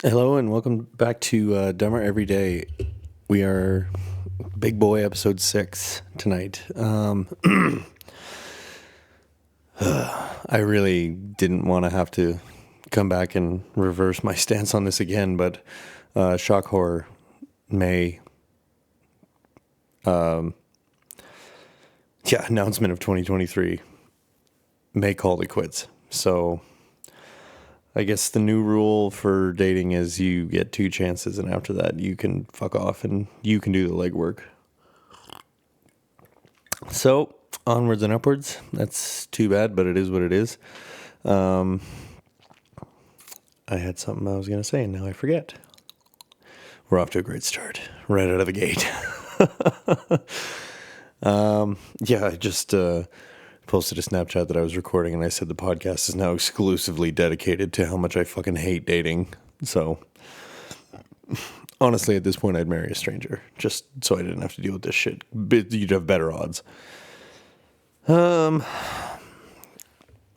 Hello and welcome back to Dumber Every Day. We are Big Boy episode 6 tonight. I really didn't want to have to come back and reverse my stance on this again, but shock horror May announcement of 2023 may call it quits. So I guess the new rule for dating is you get 2 chances, and after that, you can fuck off and you can do the legwork. So, onwards and upwards. That's too bad, but it is what it is. I had something I was going to say, and now I forget. We're off to a great start, right out of the gate. I just posted a Snapchat that I was recording, and I said the podcast is now exclusively dedicated to how much I fucking hate dating. So, honestly, at this point, I'd marry a stranger just so I didn't have to deal with this shit. You'd have better odds. So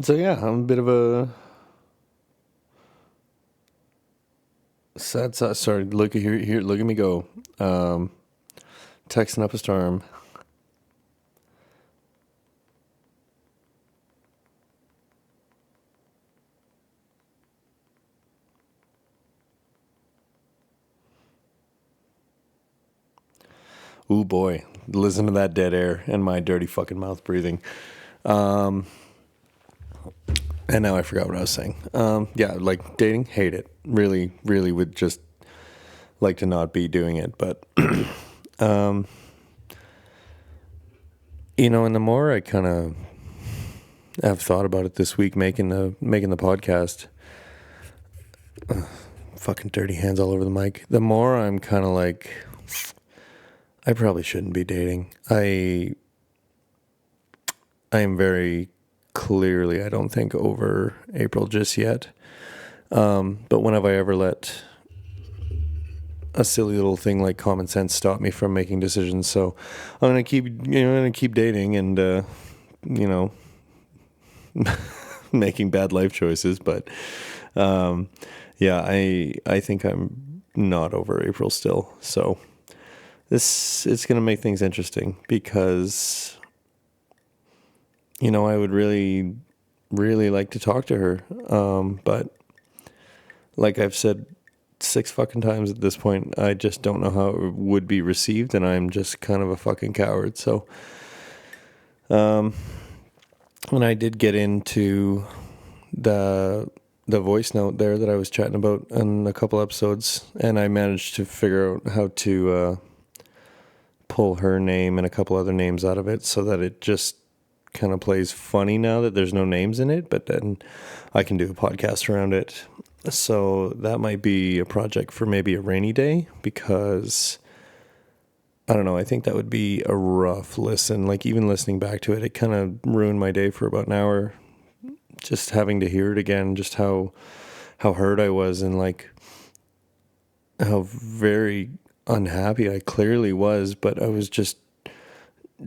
yeah, I'm a bit of a sad. Sorry, look at here. Look at me go. Texting up a storm. Ooh boy, listen to that dead air and my dirty fucking mouth breathing. And now I forgot what I was saying. Like dating, hate it. Really, really would just like to not be doing it. But, and the more I kind of have thought about it this week, making the podcast, fucking dirty hands all over the mic, the more I'm kind of like, I probably shouldn't be dating. I am very clearly, I don't think, over April just yet. But when have I ever let a silly little thing like common sense stop me from making decisions? So I'm gonna keep dating and making bad life choices. But I think I'm not over April still. So it's gonna make things interesting because I would really, really like to talk to her. But like I've said 6 fucking times at this point, I just don't know how it would be received, and I'm just kind of a fucking coward. So, when I did get into the voice note there that I was chatting about in a couple episodes, and I managed to figure out how to pull her name and a couple other names out of it so that it just kind of plays funny now that there's no names in it, but then I can do a podcast around it. So that might be a project for maybe a rainy day, because I don't know, I think that would be a rough listen. Like, even listening back to it, it kind of ruined my day for about an hour, just having to hear it again, just how hurt I was, and like how very unhappy I clearly was, but I was just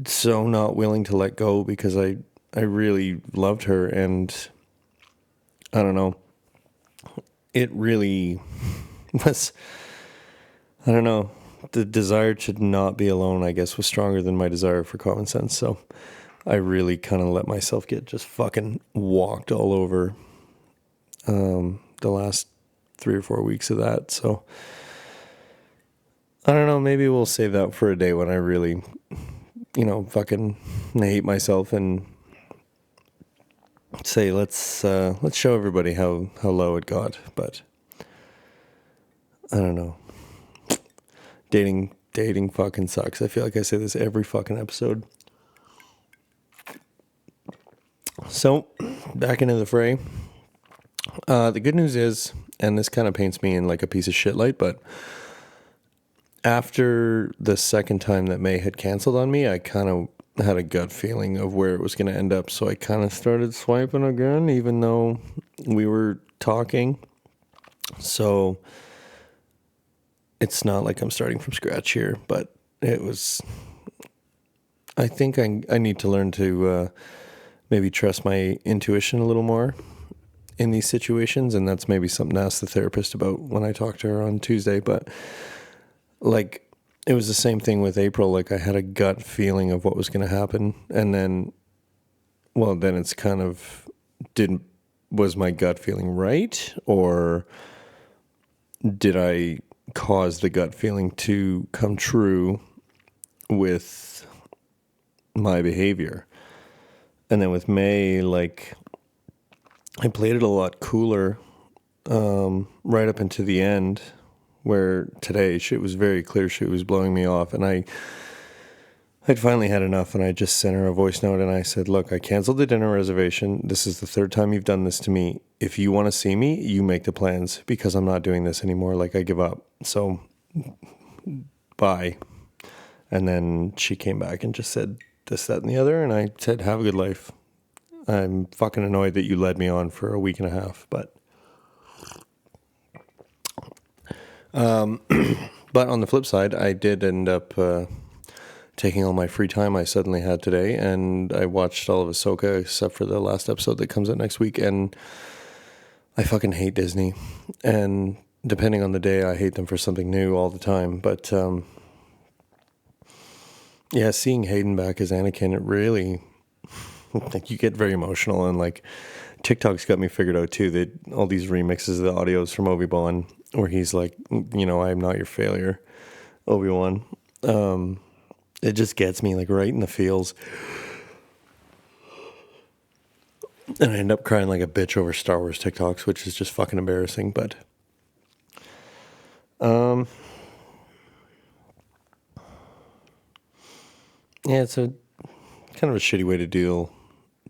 so not willing to let go because I really loved her, and I don't know, it really was, I don't know, the desire to not be alone, I guess, was stronger than my desire for common sense. So I really kind of let myself get just fucking walked all over the last 3 or 4 weeks of that. So I don't know, maybe we'll save that for a day when I really, fucking hate myself and say, let's show everybody how low it got. But I don't know. Dating fucking sucks. I feel like I say this every fucking episode. So, back into the fray. The good news is, and this kind of paints me in like a piece of shit light, but after the second time that May had canceled on me, I kind of had a gut feeling of where it was going to end up. So I kind of started swiping again, even though we were talking. So it's not like I'm starting from scratch here, but it was, I think I need to learn to maybe trust my intuition a little more in these situations, and that's maybe something to ask the therapist about when I talk to her on Tuesday. But like, it was the same thing with April. Like, I had a gut feeling of what was going to happen, and then, well, then it's kind of was my gut feeling right, or did I cause the gut feeling to come true with my behavior? And then with May, like, I played it a lot cooler right up into the end, where today shit was very clear. She was blowing me off, and I'd finally had enough, and I just sent her a voice note, and I said, look, I canceled the dinner reservation. This is the third time you've done this to me. If you want to see me, you make the plans, because I'm not doing this anymore. Like, I give up. So, bye. And then she came back and just said this, that, and the other, and I said, have a good life. I'm fucking annoyed that you led me on for a week and a half, but but on the flip side, I did end up taking all my free time I suddenly had today, and I watched all of Ahsoka except for the last episode that comes out next week, and I fucking hate Disney, and depending on the day, I hate them for something new all the time, but yeah, seeing Hayden back as Anakin, it really, like, you get very emotional, and like, TikTok's got me figured out too, that all these remixes of the audios from Obi-Wan, where he's like, I'm not your failure, Obi-Wan. It just gets me like right in the feels. And I end up crying like a bitch over Star Wars TikToks, which is just fucking embarrassing, but yeah, it's a kind of a shitty way to do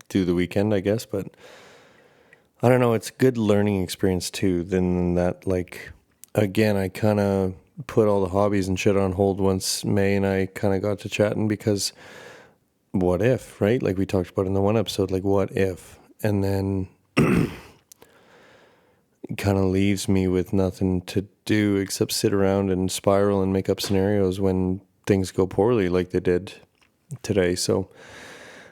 the weekend, I guess, but I don't know, it's a good learning experience too. Then that, like, again, I kind of put all the hobbies and shit on hold once May and I kind of got to chatting, because what if, right? Like we talked about in the one episode, like, what if? And then it kind of leaves me with nothing to do except sit around and spiral and make up scenarios when things go poorly like they did today. So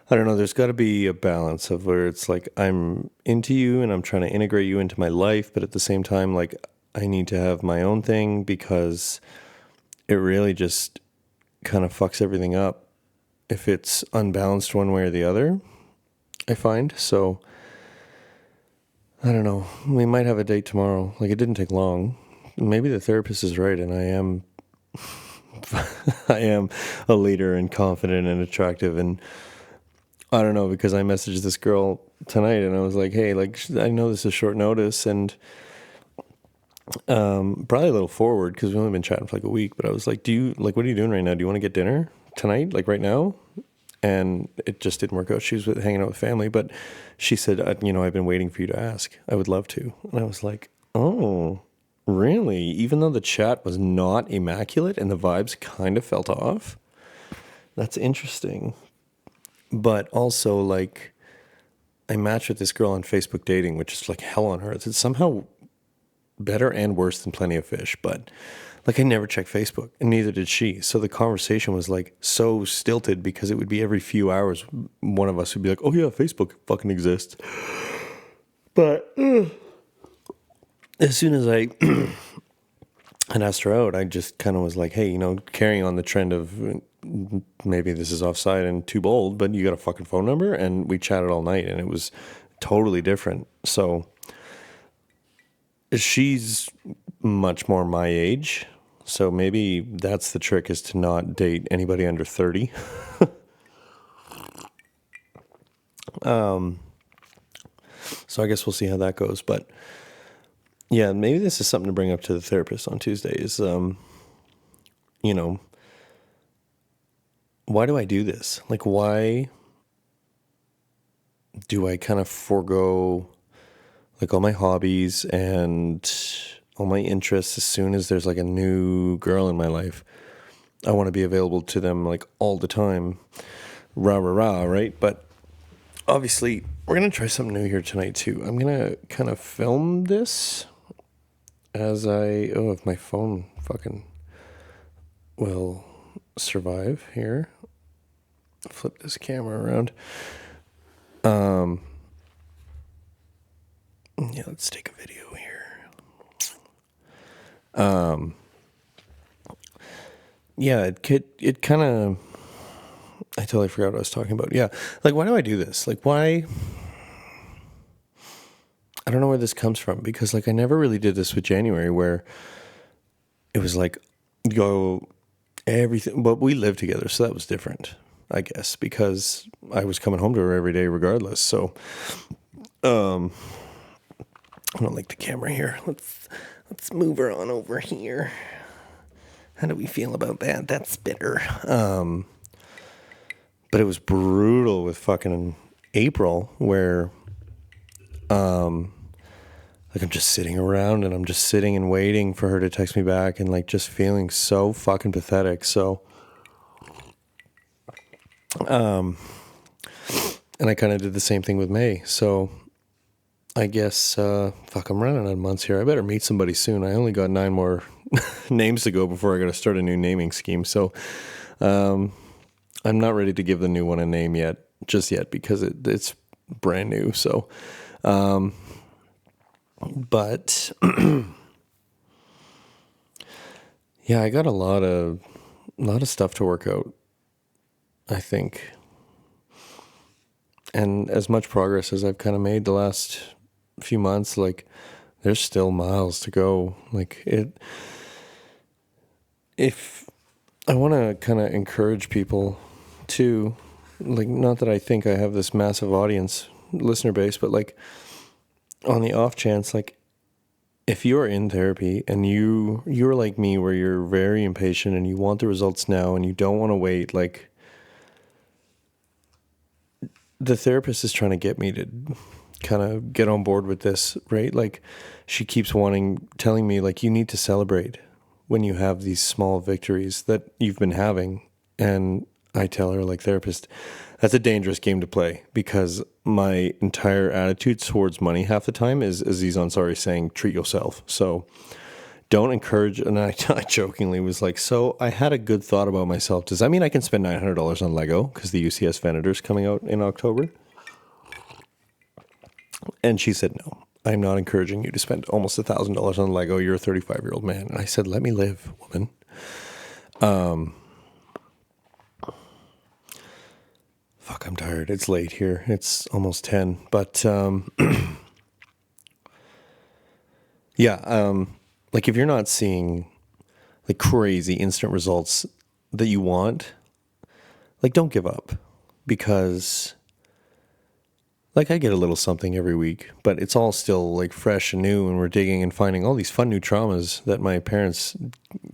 I don't know, there's got to be a balance of where it's like, I'm into you and I'm trying to integrate you into my life, but at the same time, like, I need to have my own thing, because it really just kind of fucks everything up if it's unbalanced one way or the other, I find. So I don't know, we might have a date tomorrow. Like, it didn't take long. Maybe the therapist is right, and I am I am a leader and confident and attractive, and I don't know, because I messaged this girl tonight and I was like, hey, like, I know this is short notice, and probably a little forward because we've only been chatting for like a week, but I was like, what are you doing right now? Do you want to get dinner tonight, like right now? And it just didn't work out. She was hanging out with family, but she said, I've been waiting for you to ask. I would love to. And I was like, oh, really? Even though the chat was not immaculate and the vibes kind of felt off? That's interesting. But also, like, I matched with this girl on Facebook dating, which is like hell on earth. It's somehow better and worse than Plenty of Fish, but like, I never checked Facebook, and neither did she. So the conversation was like so stilted, because it would be every few hours one of us would be like, oh yeah, Facebook fucking exists. But as soon as I had asked her out, I just kind of was like, hey, carrying on the trend of maybe this is offside and too bold, but you got a fucking phone number? And we chatted all night, and it was totally different. So she's much more my age, so maybe that's the trick, is to not date anybody under 30. So I guess we'll see how that goes. But yeah, maybe this is something to bring up to the therapist on Tuesday, is, why do I do this? Like, why do I kind of forego like all my hobbies and all my interests as soon as there's like a new girl in my life? I want to be available to them like all the time. Rah, rah, rah, right? But obviously, we're going to try something new here tonight too. I'm going to kind of film this as if my phone fucking will survive here. Flip this camera around. Yeah, let's take a video here. Yeah, it kind of, I totally forgot what I was talking about. Yeah, like, why do I do this? Like, why? I don't know where this comes from, because like I never really did this with January, where it was like go everything. But we lived together, so that was different, I guess, because I was coming home to her every day regardless. So I don't like the camera here. Let's move her on over here. How do we feel about that? That's bitter. But it was brutal with fucking April, where like I'm just sitting around and I'm just sitting and waiting for her to text me back, and like just feeling so fucking pathetic. So and I kind of did the same thing with May. So I guess fuck, I'm running out of months here. I better meet somebody soon. I only got 9 more names to go before I got to start a new naming scheme. So I'm not ready to give the new one a name just yet, because it's brand new. So but yeah, I got a lot of stuff to work out, I think. And as much progress as I've kind of made the last few months, like there's still miles to go. Like if I want to kind of encourage people too, like, not that I think I have this massive audience, listener base, but like on the off chance, like if you're in therapy and you're like me, where you're very impatient and you want the results now and you don't want to wait, like the therapist is trying to get me to kind of get on board with this, right? Like she keeps telling me like, you need to celebrate when you have these small victories that you've been having. And I tell her, like, therapist, that's a dangerous game to play, because my entire attitude towards money half the time is Aziz Ansari saying, treat yourself. So don't encourage. And I jokingly was like, so I had a good thought about myself. Does that mean I can spend $900 on Lego because the UCS Venator's coming out in October? And she said, no, I'm not encouraging you to spend almost $1,000 on Lego. You're a 35-year-old man. And I said, let me live, woman. Fuck, I'm tired. It's late here. It's almost 10. But yeah, like if you're not seeing like crazy instant results that you want, like don't give up, because like I get a little something every week, but it's all still like fresh and new, and we're digging and finding all these fun new traumas that my parents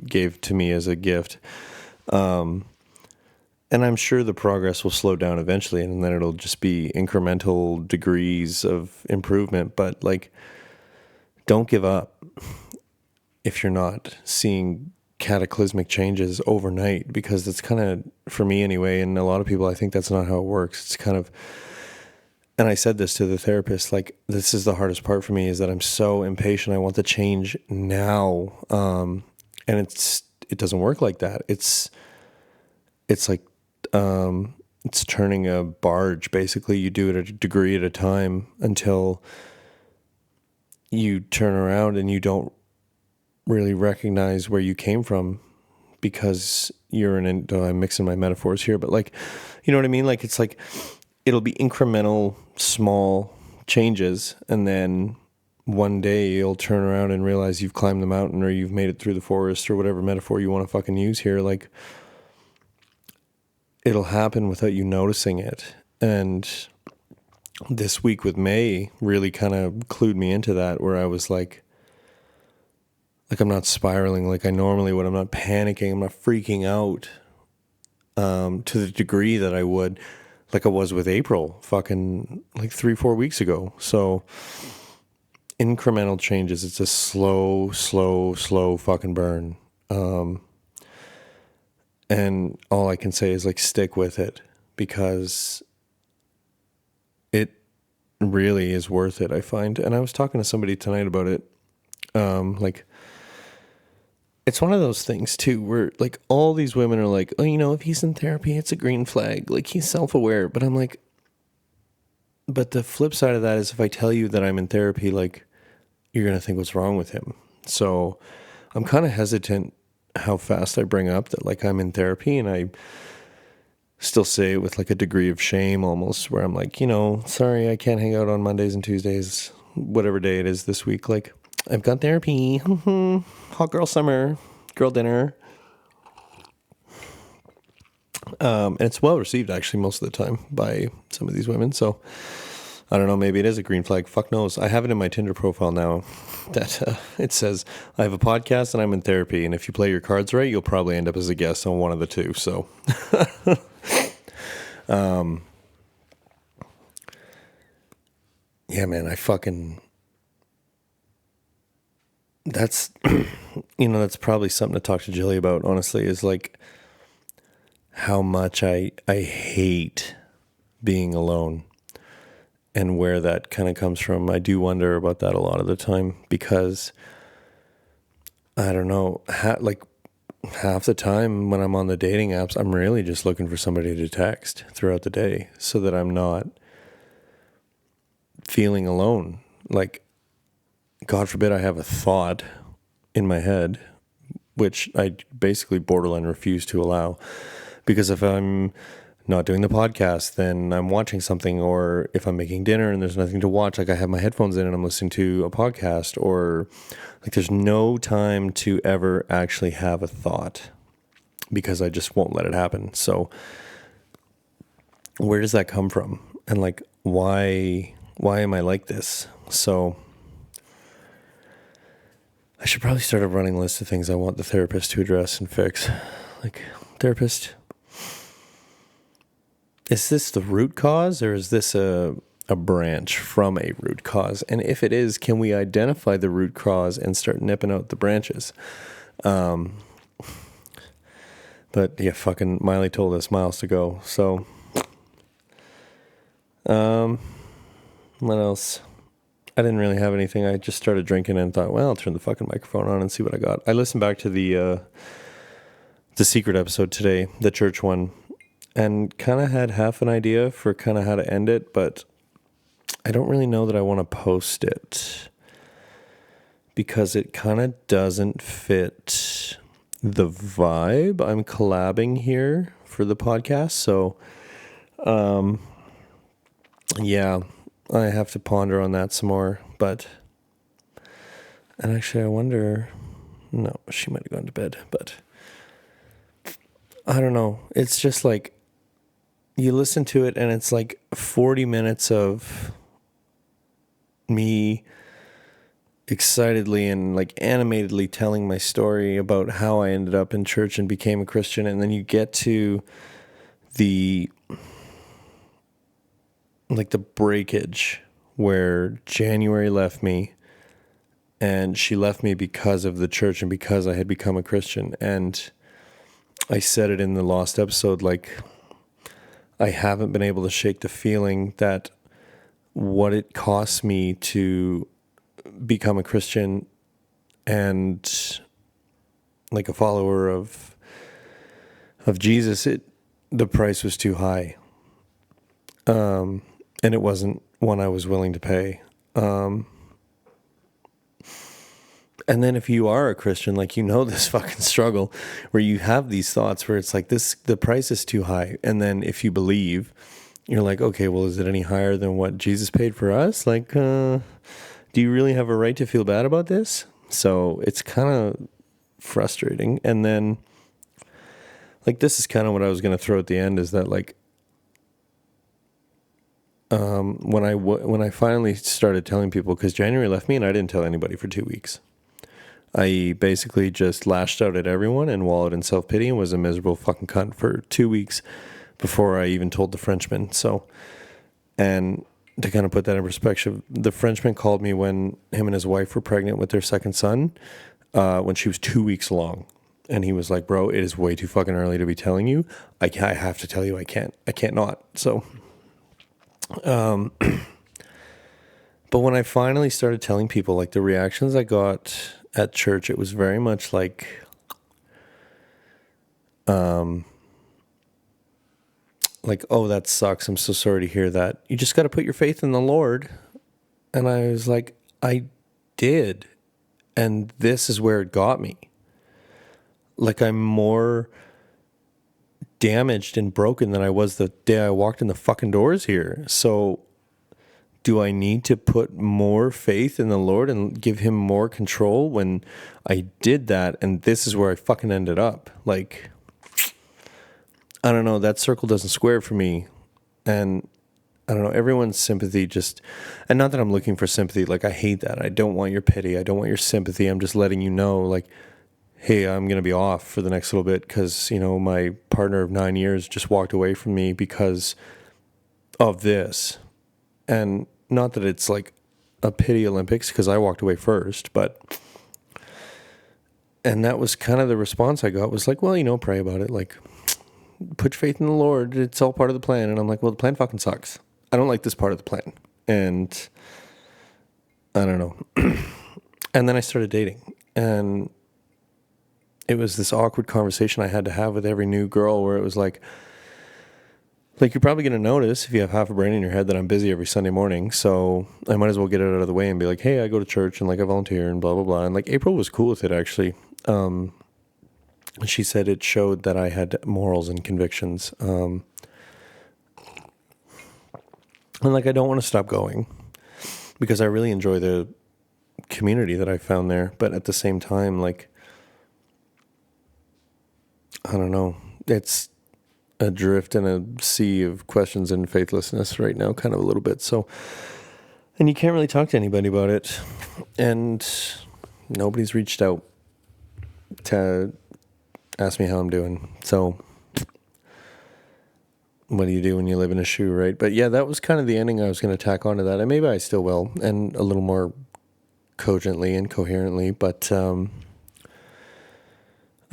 gave to me as a gift. And I'm sure the progress will slow down eventually, and then it'll just be incremental degrees of improvement. But like, don't give up if you're not seeing cataclysmic changes overnight, because that's kind of, for me anyway, and a lot of people, I think that's not how it works. It's kind of, and I said this to the therapist, like, this is the hardest part for me, is that I'm so impatient. I want the change now. And it doesn't work like that. It's like, it's turning a barge. Basically, you do it a degree at a time until you turn around and you don't really recognize where you came from, because you're I'm mixing my metaphors here, but like, you know what I mean? Like, it's like, it'll be incremental, small changes, and then one day you'll turn around and realize you've climbed the mountain, or you've made it through the forest, or whatever metaphor you want to fucking use here. Like, it'll happen without you noticing it. And this week with May really kind of clued me into that, where I was like I'm not spiraling like I normally would. I'm not panicking. I'm not freaking out to the degree that I would, like I was with April fucking like 3-4 weeks ago. So incremental changes. It's a slow fucking burn. And all I can say is like, stick with it, because it really is worth it, I find. And I was talking to somebody tonight about it. Like, it's one of those things too, where like all these women are like, oh, you know, if he's in therapy, it's a green flag. Like, he's self-aware. But I'm like, But the flip side of that is if I tell you that I'm in therapy, like, you're going to think what's wrong with him. So I'm kind of hesitant how fast I bring up that, like, I'm in therapy, and I still say it with like a degree of shame almost, where I'm like, sorry, I can't hang out on Mondays and Tuesdays, whatever day it is this week. Like, I've got therapy, hot girl summer, girl dinner. And it's well received actually most of the time by some of these women. So I don't know, maybe it is a green flag. Fuck knows. I have it in my Tinder profile now that it says I have a podcast and I'm in therapy. And if you play your cards right, you'll probably end up as a guest on one of the two. So, yeah, man, that's, that's probably something to talk to Jilly about, honestly, is like how much I hate being alone. And where that kind of comes from, I do wonder about that a lot of the time, because I don't know, half the time when I'm on the dating apps, I'm really just looking for somebody to text throughout the day so that I'm not feeling alone. Like, God forbid I have a thought in my head, which I basically borderline refuse to allow, because if I'm not doing the podcast, then I'm watching something, or if I'm making dinner and there's nothing to watch, like I have my headphones in and I'm listening to a podcast, or like there's no time to ever actually have a thought because I just won't let it happen. So where does that come from? And like, why am I like this? So I should probably start a running list of things I want the therapist to address and fix. Like, therapist, is this the root cause, or is this a branch from a root cause? And if it is, can we identify the root cause and start nipping out the branches? But yeah, fucking Miley told us miles to go. So, what else? I didn't really have anything. I just started drinking and thought, well, I'll turn the fucking microphone on and see what I got. I listened back to the secret episode today, the church one, and kind of had half an idea for kind of how to end it, but I don't really know that I want to post it because it kind of doesn't fit the vibe. I'm collabing here for the podcast, so yeah, I have to ponder on that some more. And actually I wonder, no, she might have gone to bed, but I don't know. It's just like, you listen to it and it's like 40 minutes of me excitedly and like animatedly telling my story about how I ended up in church and became a Christian. And then you get to the breakage where January left me, and she left me because of the church and because I had become a Christian. And I said it in the lost episode, like, I haven't been able to shake the feeling that what it cost me to become a Christian and like a follower of Jesus, the price was too high. And it wasn't one I was willing to pay. And then if you are a Christian, like, this fucking struggle where you have these thoughts where it's like the price is too high. And then if you believe, you're like, okay, well, is it any higher than what Jesus paid for us? Like, do you really have a right to feel bad about this? So it's kind of frustrating. And then, like, this is kind of what I was going to throw at the end, is that, like, when I finally started telling people, because January left me and I didn't tell anybody for 2 weeks. I basically just lashed out at everyone and wallowed in self-pity and was a miserable fucking cunt for 2 weeks before I even told the Frenchman. So, and to kind of put that in perspective, the Frenchman called me when him and his wife were pregnant with their second son, when she was 2 weeks along. And he was like, bro, it is way too fucking early to be telling you. I have to tell you, I can't not. So, but when I finally started telling people, like, the reactions I got at church, it was very much like, like, oh, that sucks. I'm so sorry to hear that. You just got to put your faith in the Lord. And I was like, I did. And this is where it got me. Like, I'm more damaged and broken than I was the day I walked in the fucking doors here. So do I need to put more faith in the Lord and give him more control when I did that? And this is where I fucking ended up. Like, I don't know. That circle doesn't square for me. And I don't know. Everyone's sympathy just, and not that I'm looking for sympathy. Like, I hate that. I don't want your pity. I don't want your sympathy. I'm just letting you know, like, hey, I'm going to be off for the next little bit because, you know, my partner of 9 years just walked away from me because of this. And not that it's like a pity Olympics because I walked away first, but, and that was kind of the response I got was like, well, you know, pray about it. Like, put your faith in the Lord. It's all part of the plan. And I'm like, well, the plan fucking sucks. I don't like this part of the plan. And I don't know. And then I started dating, and it was this awkward conversation I had to have with every new girl where it was like you're probably going to notice if you have half a brain in your head that I'm busy every Sunday morning. So I might as well get it out of the way and be like, hey, I go to church and like I volunteer and blah, blah, blah. And like April was cool with it actually. She said it showed that I had morals and convictions. And like, I don't want to stop going because I really enjoy the community that I found there. But at the same time, like, I don't know. It's adrift in a sea of questions and faithlessness right now, kind of a little bit. So, and you can't really talk to anybody about it. And nobody's reached out to ask me how I'm doing. So, what do you do when you live in a shoe, right? But yeah, that was kind of the ending I was going to tack onto that. And maybe I still will, and a little more cogently and coherently. But I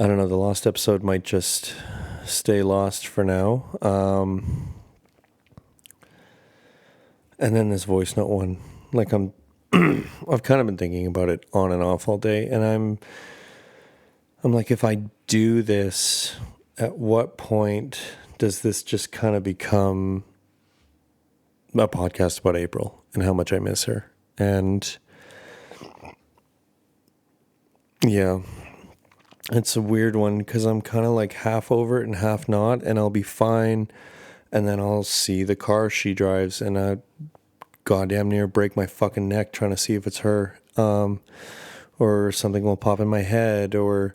don't know. The lost episode might just stay lost for now. And then this voice note one, like I've kind of been thinking about it on and off all day, and I'm like, if I do this, at what point does this just kind of become a podcast about April and how much I miss her? And yeah, it's a weird one because I'm kind of like half over it and half not, and I'll be fine. And then I'll see the car she drives and I goddamn near break my fucking neck trying to see if it's her. Or something will pop in my head, or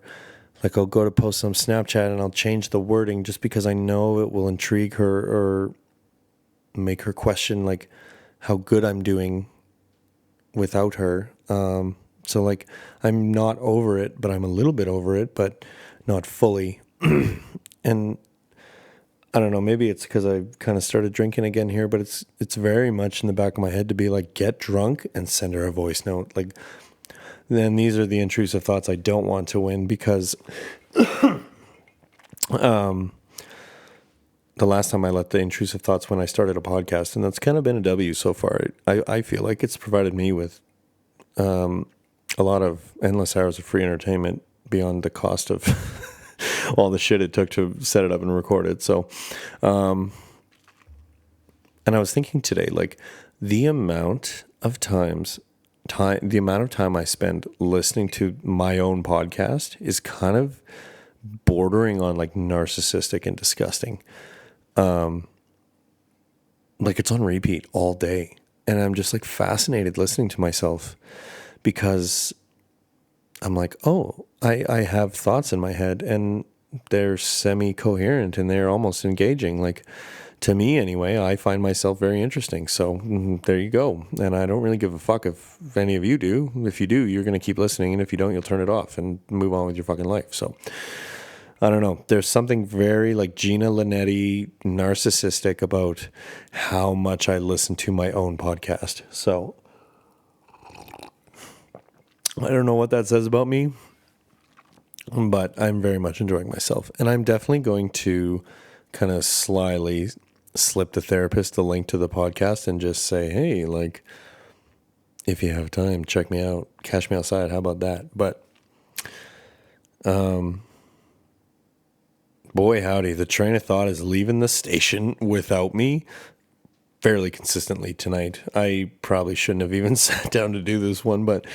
like I'll go to post some Snapchat and I'll change the wording just because I know it will intrigue her or make her question like how good I'm doing without her. So like I'm not over it, but I'm a little bit over it, but not fully. And I don't know, maybe it's because I kind of started drinking again here, but it's very much in the back of my head to be like, get drunk and send her a voice note. Like, then these are the intrusive thoughts I don't want to win because the last time I let the intrusive thoughts when I started a podcast, and that's kind of been a W so far. I feel like it's provided me with a lot of endless hours of free entertainment beyond the cost of all the shit it took to set it up and record it. So, and I was thinking today, like the amount of time I spend listening to my own podcast is kind of bordering on like narcissistic and disgusting. Like it's on repeat all day. And I'm just like fascinated listening to myself because I'm like, oh, I have thoughts in my head and they're semi-coherent and they're almost engaging. Like, to me anyway, I find myself very interesting. So there you go. And I don't really give a fuck if any of you do. If you do, you're going to keep listening. And if you don't, you'll turn it off and move on with your fucking life. So I don't know. There's something very like Gina Linetti narcissistic about how much I listen to my own podcast. So I don't know what that says about me, but I'm very much enjoying myself. And I'm definitely going to kind of slyly slip the therapist the link to the podcast and just say, hey, like, if you have time, check me out, catch me outside. How about that? But boy, howdy, the train of thought is leaving the station without me fairly consistently tonight. I probably shouldn't have even sat down to do this one, but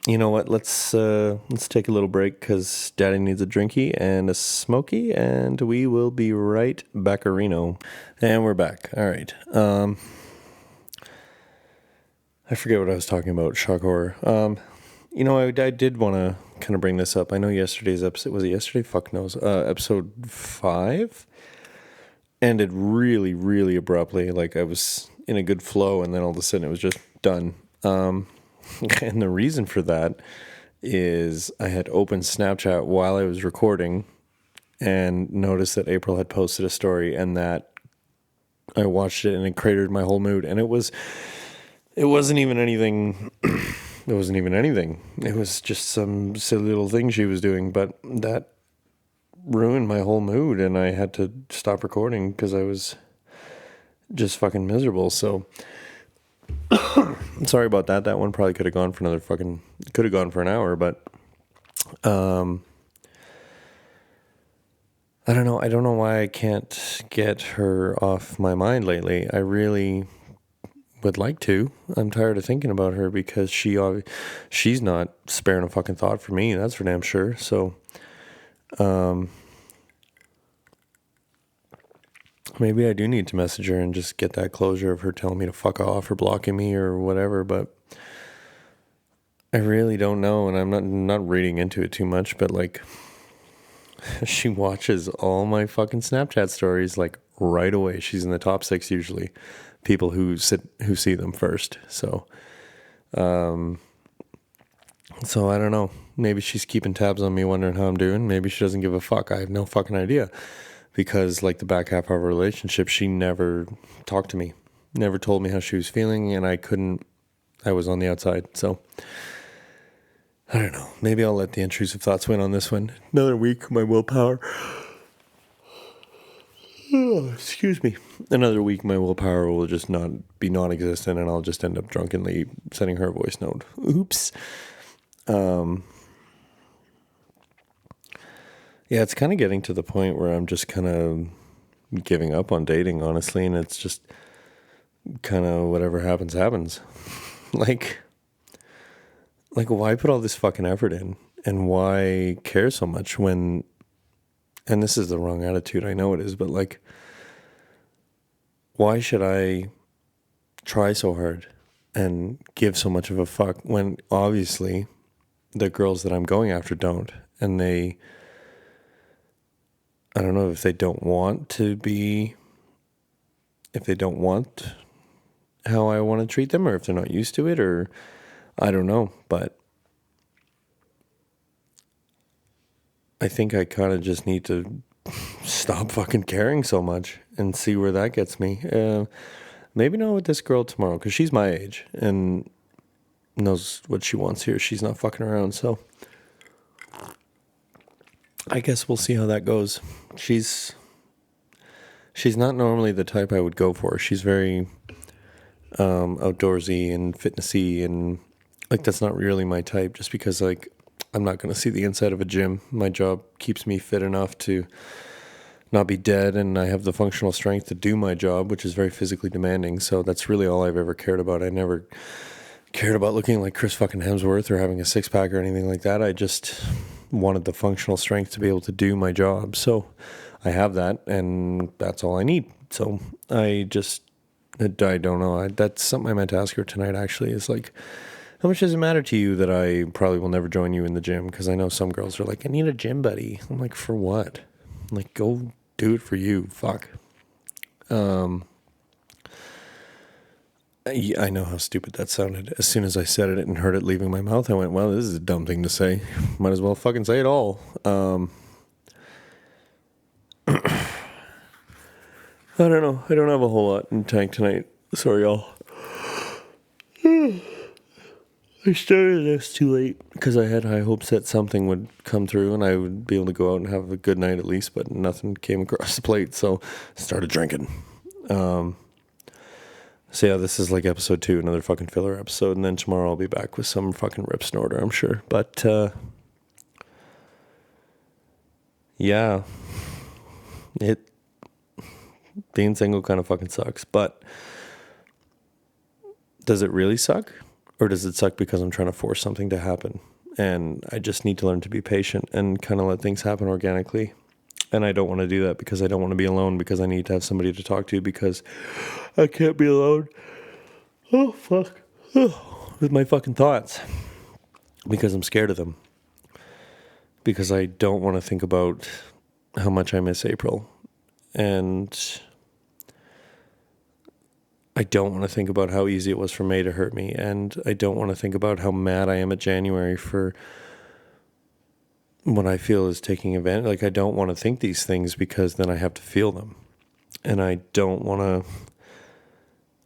you know what? Let's take a little break because Daddy needs a drinky and a smoky, and we will be right backarino. And we're back. All right. I forget what I was talking about. Shock horror. You know, I did want to kind of bring this up. I know yesterday's episode, was it yesterday? Fuck knows. Episode 5 ended really, really abruptly. Like I was in a good flow, and then all of a sudden it was just done. And the reason for that is I had opened Snapchat while I was recording and noticed that April had posted a story, and that I watched it and it cratered my whole mood. And it wasn't even anything. It wasn't even anything. It was just some silly little thing she was doing, but that ruined my whole mood, and I had to stop recording because I was just fucking miserable. So I'm sorry about that. That one probably could have gone for an hour, but I don't know. I don't know why I can't get her off my mind lately. I really would like to. I'm tired of thinking about her because she's not sparing a fucking thought for me. That's for damn sure. So, maybe I do need to message her and just get that closure of her telling me to fuck off or blocking me or whatever. But I really don't know, and I'm not reading into it too much. But like, she watches all my fucking Snapchat stories like right away. She's in the top 6 usually. People who see them first. So I don't know. Maybe she's keeping tabs on me, wondering how I'm doing. Maybe she doesn't give a fuck. I have no fucking idea. Because like the back half of our relationship, she never talked to me, never told me how she was feeling, and I was on the outside. So I don't know. Maybe I'll let the intrusive thoughts win on this one. Another week, my willpower. Oh, excuse me. Another week, my willpower will just not be non-existent, and I'll just end up drunkenly sending her a voice note. Oops. Yeah, it's kind of getting to the point where I'm just kind of giving up on dating, honestly, and it's just kind of whatever happens, happens. Like, why put all this fucking effort in, and why care so much when? And this is the wrong attitude, I know it is, but like, why should I try so hard and give so much of a fuck when obviously the girls that I'm going after don't, and I don't know if they don't want how I want to treat them, or if they're not used to it, or I don't know, but I think I kind of just need to stop fucking caring so much and see where that gets me. Maybe not with this girl tomorrow, because she's my age and knows what she wants here. She's not fucking around, so I guess we'll see how that goes. She's not normally the type I would go for. She's very outdoorsy and fitnessy, and like that's not really my type, just because like I'm not going to see the inside of a gym. My job keeps me fit enough to not be dead, and I have the functional strength to do my job, which is very physically demanding. So that's really all I've ever cared about. I never cared about looking like Chris fucking Hemsworth or having a six-pack or anything like that. I just wanted the functional strength to be able to do my job. So I have that, and that's all I need. So I don't know. That's something I meant to ask her tonight, actually, is like, how much does it matter to you that I probably will never join you in the gym? Because I know some girls are like, I need a gym buddy. I'm like, for what? I'm like, go do it for you. Fuck. I know how stupid that sounded. As soon as I said it and heard it leaving my mouth, I went, well, this is a dumb thing to say. Might as well fucking say it all. I don't know. I don't have a whole lot in the tank tonight. Sorry, y'all. I started this too late because I had high hopes that something would come through and I would be able to go out and have a good night at least, but nothing came across the plate, so I started drinking. So yeah, this is like episode 2, another fucking filler episode, and then tomorrow I'll be back with some fucking rip snorter, I'm sure. But yeah, it being single kind of fucking sucks. But does it really suck? Or does it suck because I'm trying to force something to happen? And I just need to learn to be patient and kind of let things happen organically. And I don't want to do that because I don't want to be alone, because I need to have somebody to talk to, because I can't be alone. Oh, fuck. With my fucking thoughts. Because I'm scared of them. Because I don't want to think about how much I miss April. And I don't want to think about how easy it was for May to hurt me. And I don't want to think about how mad I am at January for what I feel is taking advantage. Like, I don't want to think these things because then I have to feel them. And I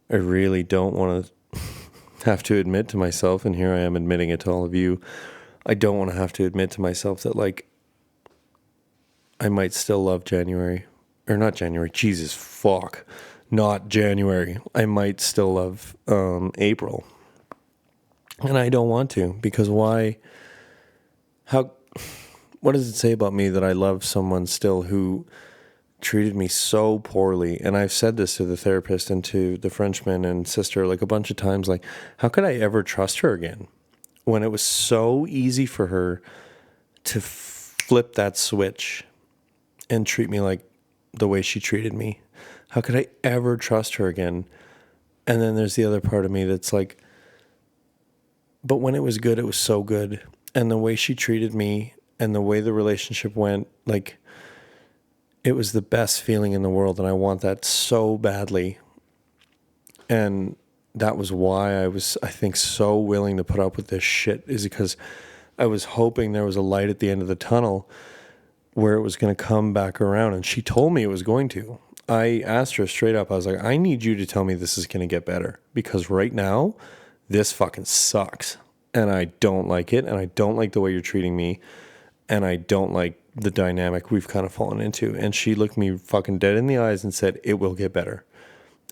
really don't want to have to admit to myself, and here I am admitting it to all of you, I don't want to have to admit to myself that, like, I might still love January. Or not January, Jesus, fuck. Not January. I might still love April. And I don't want to, because why? What does it say about me that I love someone still who treated me so poorly? And I've said this to the therapist and to the Frenchman and sister like a bunch of times, like, how could I ever trust her again when it was so easy for her to flip that switch and treat me like the way she treated me? How could I ever trust her again? And then there's the other part of me that's like, but when it was good, it was so good. And the way she treated me and the way the relationship went, like, it was the best feeling in the world. And I want that so badly. And that was why I was, I think, so willing to put up with this shit, is because I was hoping there was a light at the end of the tunnel where it was going to come back around. And she told me it was going to. I asked her straight up, I was like, I need you to tell me this is going to get better, because right now this fucking sucks. And I don't like it. And I don't like the way you're treating me. And I don't like the dynamic we've kind of fallen into. And she looked me fucking dead in the eyes and said, it will get better.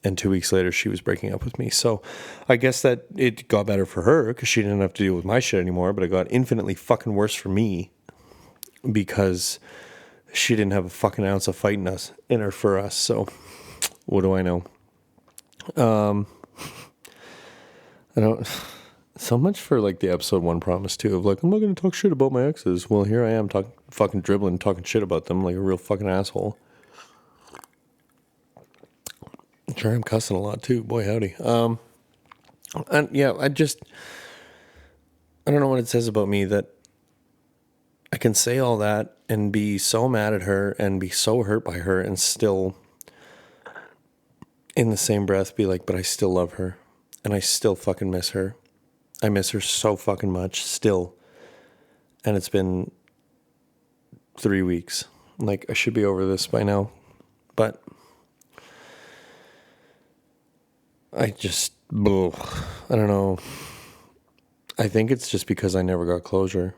And 2 weeks later, she was breaking up with me. So I guess that it got better for her because she didn't have to deal with my shit anymore. But it got infinitely fucking worse for me because she didn't have a fucking ounce of fight in her for us. So what do I know? I don't... So much for like the episode 1 promise too, of like, I'm not going to talk shit about my exes. Well, here I am fucking dribbling, talking shit about them like a real fucking asshole. Sure, I'm cussing a lot too. Boy, howdy. And yeah, I don't know what it says about me that I can say all that and be so mad at her and be so hurt by her and still in the same breath be like, but I still love her and I still fucking miss her. I miss her so fucking much still. And it's been 3 weeks. Like, I should be over this by now. But I don't know. I think it's just because I never got closure.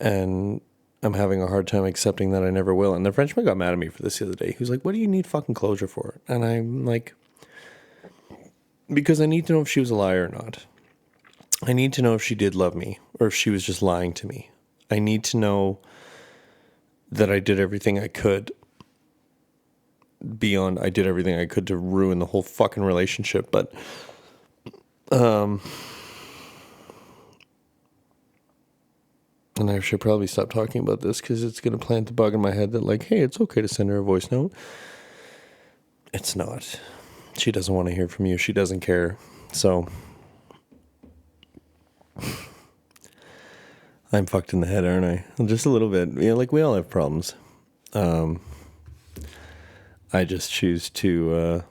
And I'm having a hard time accepting that I never will. And the Frenchman got mad at me for this the other day. He was like, what do you need fucking closure for? And I'm like, because I need to know if she was a liar or not. I need to know if she did love me or if she was just lying to me. I need to know that I did everything I could I did everything I could to ruin the whole fucking relationship. But, and I should probably stop talking about this because it's going to plant the bug in my head that like, hey, it's okay to send her a voice note. It's not. She doesn't want to hear from you. She doesn't care. So I'm fucked in the head, aren't I? Just a little bit. You know, like we all have problems. I just choose to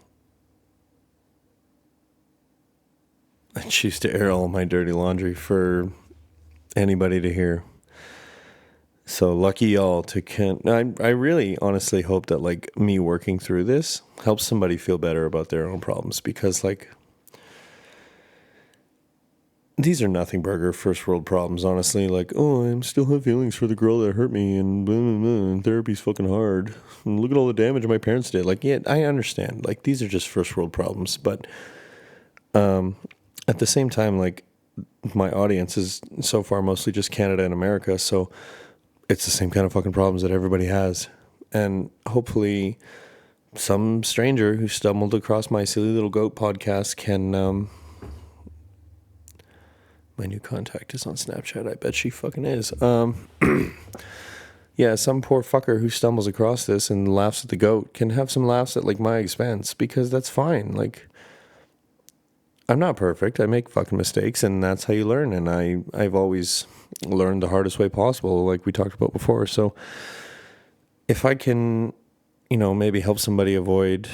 air all my dirty laundry for anybody to hear. So lucky y'all I really honestly hope that like me working through this helps somebody feel better about their own problems, because like these are nothing burger first world problems, honestly. Like, oh, I still have feelings for the girl that hurt me and blah, blah, blah, and therapy's fucking hard. And look at all the damage my parents did. Like, yeah, I understand. Like, these are just first world problems. But at the same time, like, my audience is so far mostly just Canada and America. So it's the same kind of fucking problems that everybody has. And hopefully some stranger who stumbled across my Silly Little Goat podcast can, my new contact is on Snapchat. I bet she fucking is. Yeah, some poor fucker who stumbles across this and laughs at the goat can have some laughs at like my expense, because that's fine. Like, I'm not perfect. I make fucking mistakes, and that's how you learn. And I've always learned the hardest way possible, like we talked about before. So if I can, maybe help somebody avoid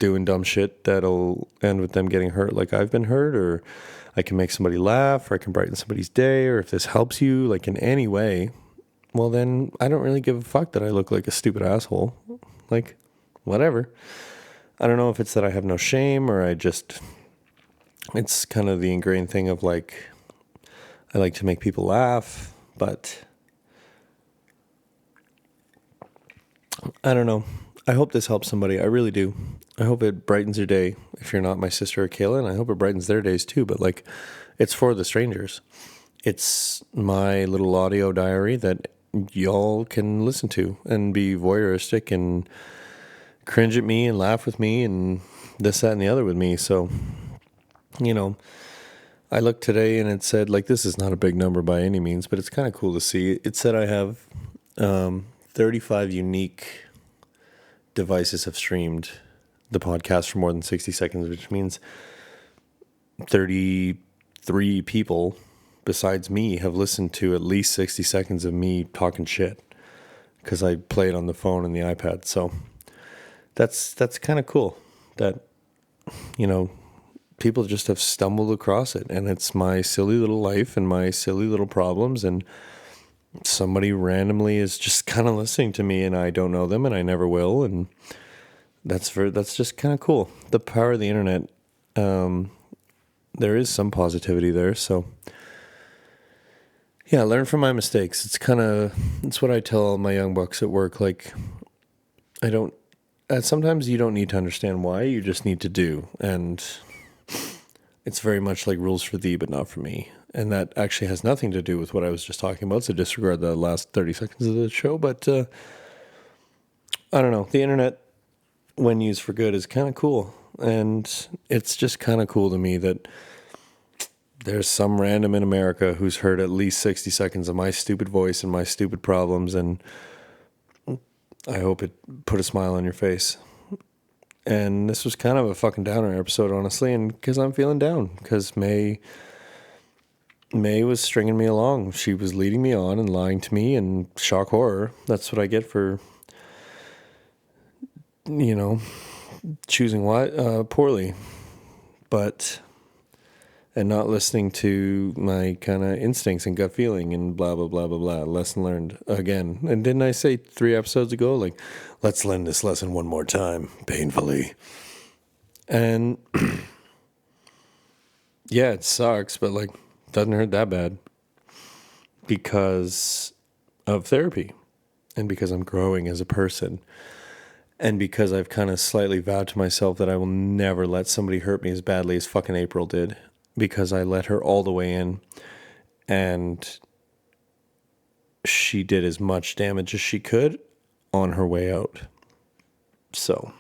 doing dumb shit that'll end with them getting hurt like I've been hurt, or I can make somebody laugh, or I can brighten somebody's day, or if this helps you like in any way, well then I don't really give a fuck that I look like a stupid asshole. Like, whatever. I don't know if it's that I have no shame, or it's kind of the ingrained thing of like, I like to make people laugh, but I don't know. I hope this helps somebody. I really do. I hope it brightens your day. If you're not my sister or Kayla, and I hope it brightens their days too. But like, it's for the strangers. It's my little audio diary that y'all can listen to and be voyeuristic and cringe at me and laugh with me and this, that, and the other with me. So, I looked today and it said, like, this is not a big number by any means, but it's kind of cool to see. It said I have 35 unique devices have streamed the podcast for more than 60 seconds, which means 33 people besides me have listened to at least 60 seconds of me talking shit, because I play it on the phone and the iPad. So that's kind of cool that, people just have stumbled across it, and it's my silly little life and my silly little problems, and somebody randomly is just kind of listening to me, and I don't know them, and I never will, and that's just kind of cool. The power of the internet. There is some positivity there, so yeah, learn from my mistakes. It's what I tell all my young bucks at work. Like, sometimes you don't need to understand why, you just need to do, and it's very much like rules for thee, but not for me. And that actually has nothing to do with what I was just talking about, so disregard the last 30 seconds of the show. But I don't know. The internet, when used for good, is kind of cool. And it's just kind of cool to me that there's some random in America who's heard at least 60 seconds of my stupid voice and my stupid problems, and I hope it put a smile on your face. And this was kind of a fucking downer episode, honestly, and because I'm feeling down, because May was stringing me along. She was leading me on and lying to me, and shock horror. That's what I get for, choosing poorly, and not listening to my kind of instincts and gut feeling and blah, blah, blah, blah, blah. Lesson learned again. And didn't I say 3 episodes ago, like, let's learn this lesson one more time, painfully. And yeah, it sucks, but like, doesn't hurt that bad because of therapy, and because I'm growing as a person, and because I've kind of slightly vowed to myself that I will never let somebody hurt me as badly as fucking April did, because I let her all the way in, and she did as much damage as she could on her way out. So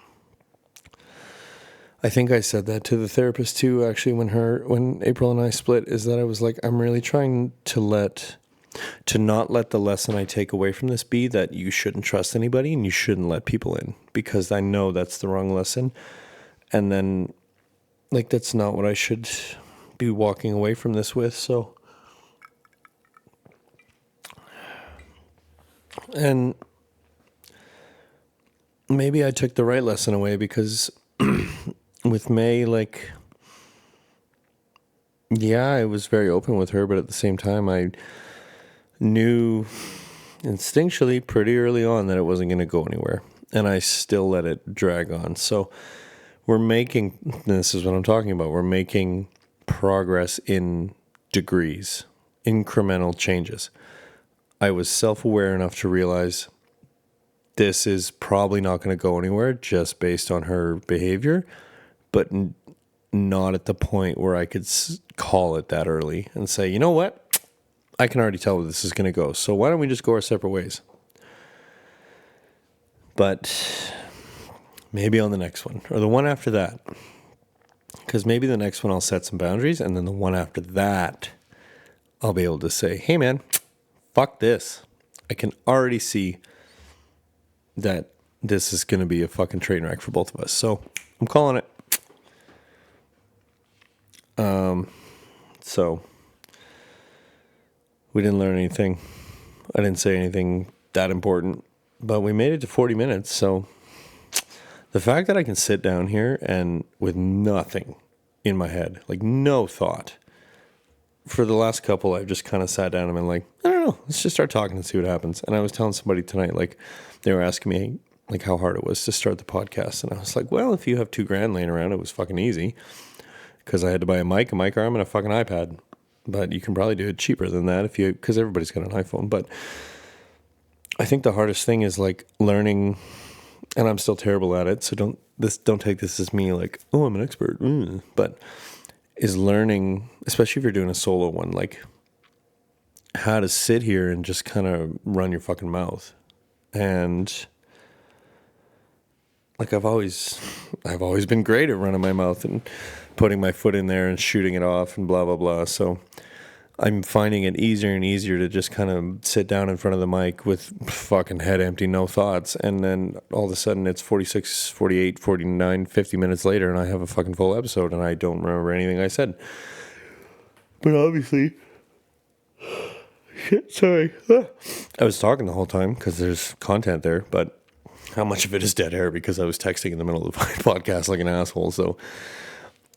I think I said that to the therapist too, actually, when April and I split, is that I was like, I'm really trying to not let the lesson I take away from this be that you shouldn't trust anybody and you shouldn't let people in, because I know that's the wrong lesson. And then, like, that's not what I should be walking away from this with. So, and maybe I took the right lesson away, because with May, like, yeah, I was very open with her, but at the same time, I knew instinctually pretty early on that it wasn't going to go anywhere, and I still let it drag on. So this is what I'm talking about, we're making progress in degrees, incremental changes. I was self-aware enough to realize this is probably not going to go anywhere just based on her behavior, but not at the point where I could call it that early and say, you know what? I can already tell where this is going to go. So why don't we just go our separate ways? But maybe on the next one or the one after that. Because maybe the next one I'll set some boundaries, and then the one after that, I'll be able to say, hey man, fuck this. I can already see that this is going to be a fucking train wreck for both of us. So I'm calling it. So we didn't learn anything. I didn't say anything that important, but we made it to 40 minutes. So the fact that I can sit down here and with nothing in my head, like no thought, for the last couple, I've just kind of sat down and been like, I don't know, let's just start talking and see what happens. And I was telling somebody tonight, like, they were asking me, like, how hard it was to start the podcast. And I was like, well, if you have $2,000 laying around, it was fucking easy. Because I had to buy a mic arm, and a fucking iPad. But you can probably do it cheaper than that because everybody's got an iPhone. But I think the hardest thing is, like, learning, and I'm still terrible at it, so don't take this as me, like, oh, I'm an expert. But is learning, especially if you're doing a solo one, like how to sit here and just kind of run your fucking mouth. And like I've always been great at running my mouth and putting my foot in there and shooting it off and blah, blah, blah. So I'm finding it easier and easier to just kind of sit down in front of the mic with fucking head empty, no thoughts. And then all of a sudden it's 46, 48, 49, 50 minutes later and I have a fucking full episode and I don't remember anything I said. But obviously, shit, sorry. I was talking the whole time because there's content there, but how much of it is dead air because I was texting in the middle of the podcast like an asshole. So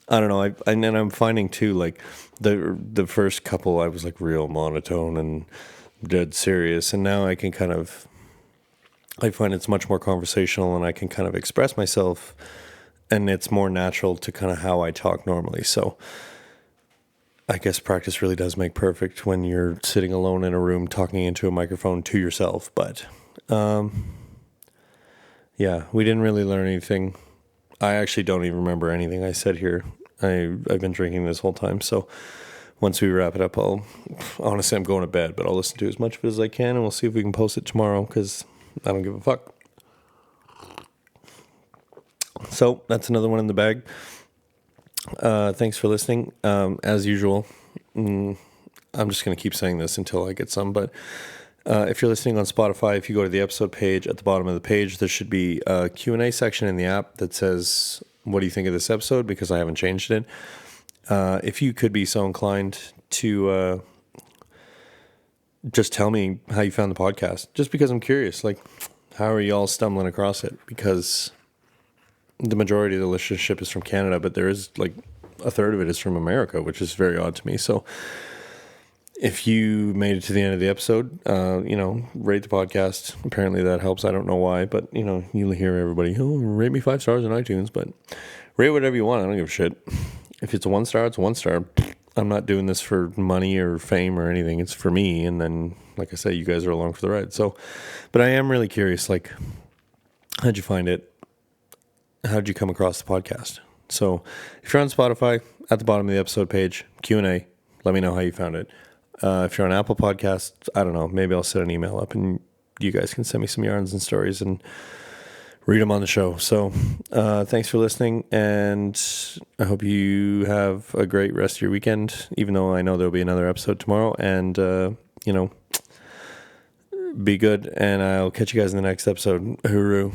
I don't know. And I'm finding too, like the first couple, I was like real monotone and dead serious. And now I can I find it's much more conversational and I can kind of express myself and it's more natural to kind of how I talk normally. So I guess practice really does make perfect when you're sitting alone in a room talking into a microphone to yourself. But, yeah, we didn't really learn anything. I actually don't even remember anything I said here. I've been drinking this whole time, so once we wrap it up, honestly, I'm going to bed, but I'll listen to as much of it as I can, and we'll see if we can post it tomorrow, because I don't give a fuck. So, that's another one in the bag. Thanks for listening. As usual, I'm just going to keep saying this until I get some, but if you're listening on Spotify, if you go to the episode page, at the bottom of the page, there should be a Q&A section in the app that says, what do you think of this episode? Because I haven't changed it. If you could be so inclined to just tell me how you found the podcast, just because I'm curious, like, how are you all stumbling across it? Because the majority of the listenership is from Canada, but there is like a third of it is from America, which is very odd to me. So if you made it to the end of the episode, rate the podcast. Apparently that helps. I don't know why, but you'll hear everybody, rate me 5 stars on iTunes, but rate whatever you want. I don't give a shit. If it's a 1 star, it's a 1 star. I'm not doing this for money or fame or anything. It's for me. And then, like I say, you guys are along for the ride. So, but I am really curious, like, how'd you find it? How'd you come across the podcast? So if you're on Spotify, at the bottom of the episode page, Q&A, let me know how you found it. If you're on Apple Podcasts, I don't know, maybe I'll set an email up and you guys can send me some yarns and stories and read them on the show. So thanks for listening, and I hope you have a great rest of your weekend, even though I know there'll be another episode tomorrow. And, be good, and I'll catch you guys in the next episode. Hooroo.